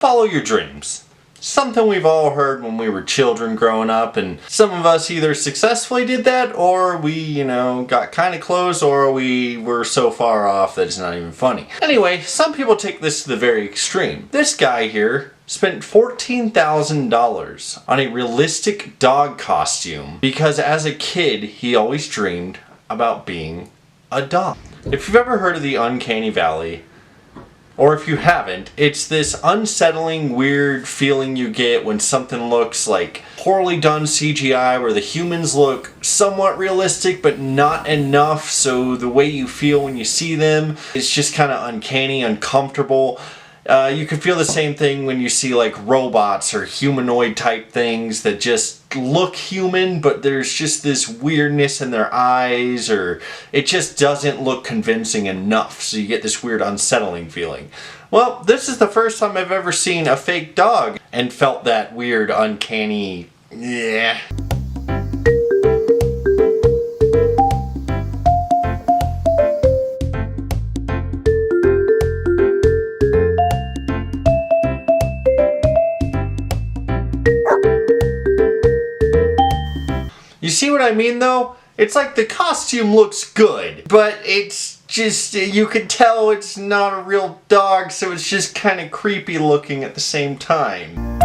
Follow your dreams. Something we've all heard when we were children growing up, and some of us either successfully did that, or we, got kind of close, or we were so far off that it's not even funny. Anyway, some people take this to the very extreme. This guy here spent $14,000 on a realistic dog costume because as a kid, he always dreamed about being a dog. If you've ever heard of the Uncanny Valley, or if you haven't, it's this unsettling, weird feeling you get when something looks like poorly done CGI, where the humans look somewhat realistic, but not enough, so the way you feel when you see them is just kind of uncanny, uncomfortable. You can feel the same thing when you see like robots or humanoid type things that just look human, but there's just this weirdness in their eyes, or it just doesn't look convincing enough, so you get this weird unsettling feeling. Well, this is the first time I've ever seen a fake dog and felt that weird, uncanny, yeah. You see what I mean though? It's like the costume looks good, but it's just, you can tell it's not a real dog, so it's just kind of creepy looking at the same time.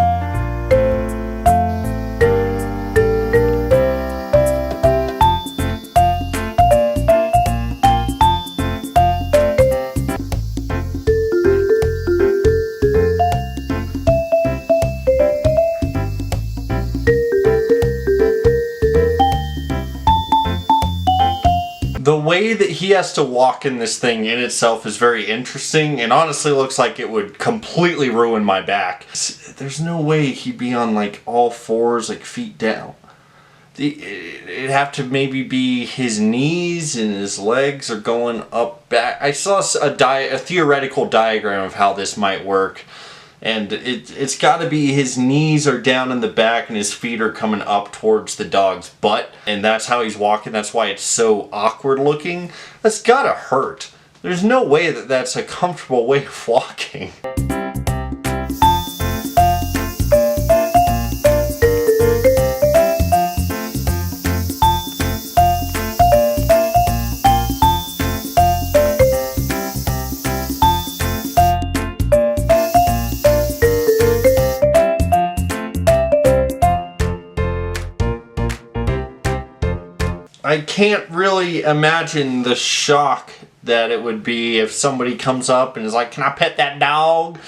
The way that he has to walk in this thing in itself is very interesting, and honestly looks like it would completely ruin my back. There's no way he'd be on like all fours, like feet down. It'd have to maybe be his knees and his legs are going up back. I saw a theoretical diagram of how this might work. And it's got to be his knees are down in the back and his feet are coming up towards the dog's butt. And that's how he's walking. That's why it's so awkward looking. That's gotta hurt. There's no way that that's a comfortable way of walking. I can't really imagine the shock that it would be if somebody comes up and is like, "Can I pet that dog?"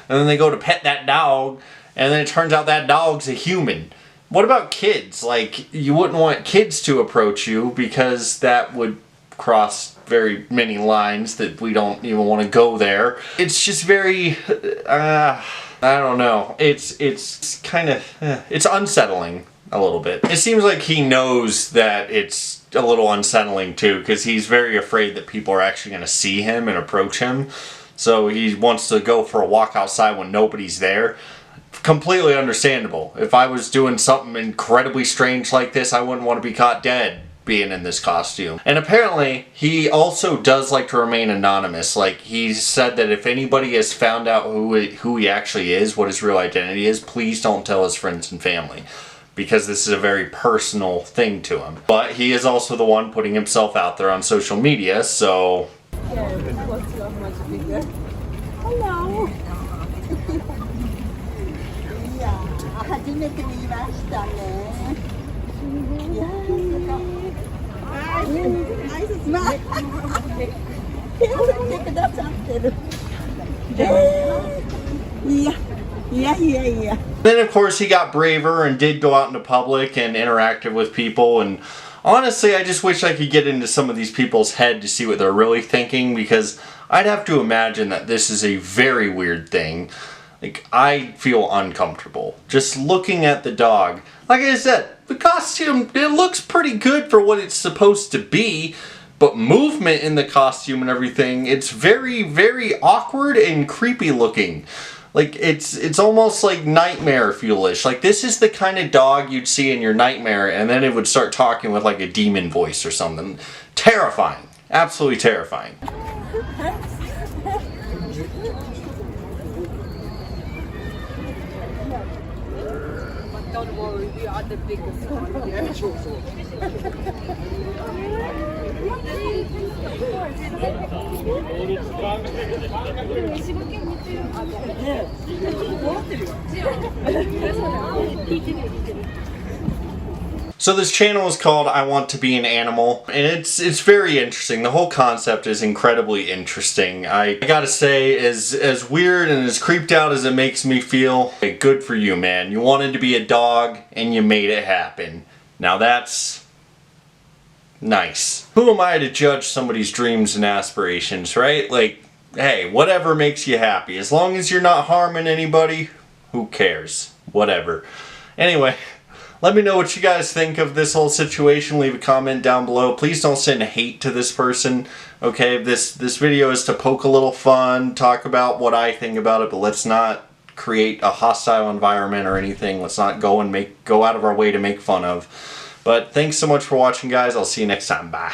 And then they go to pet that dog, and then it turns out that dog's a human. What about kids? Like, you wouldn't want kids to approach you because that would cross very many lines that we don't even want to go there. It's just very, I don't know. It's kind of, it's unsettling a little bit. It seems like he knows that it's a little unsettling too, because he's very afraid that people are actually going to see him and approach him. So he wants to go for a walk outside when nobody's there. Completely understandable. If I was doing something incredibly strange like this, I wouldn't want to be caught dead being in this costume. And apparently, he also does like to remain anonymous. Like, he said that if anybody has found out who he actually is, what his real identity is, please don't tell his friends and family, because this is a very personal thing to him. But he is also the one putting himself out there on social media, so... Hello. Yeah. Then of course he got braver and did go out into public and interacted with people, and honestly I just wish I could get into some of these people's head to see what they're really thinking, because I'd have to imagine that this is a very weird thing. Like, I feel uncomfortable just looking at the dog. Like I said, the costume, it looks pretty good for what it's supposed to be, but movement in the costume and everything, it's very, very awkward and creepy looking. Like, it's almost like nightmare fuelish. Like, this is the kind of dog you'd see in your nightmare, and then it would start talking with like a demon voice or something. Terrifying. Absolutely terrifying. don't worry, we are the biggest one here. So this channel is called I Want to Be an Animal, and it's very interesting. The whole concept is incredibly interesting. I gotta say, as weird and as creeped out as it makes me feel, hey, good for you, man. You wanted to be a dog, and you made it happen. Now that's nice. Who am I to judge somebody's dreams and aspirations, right? Like, hey, whatever makes you happy. As long as you're not harming anybody, who cares? Whatever. Anyway, let me know what you guys think of this whole situation. Leave a comment down below. Please don't send hate to this person. Okay, this video is to poke a little fun, talk about what I think about it, but let's not create a hostile environment or anything. Let's not go out of our way to make fun of. But thanks so much for watching, guys. I'll see you next time. Bye.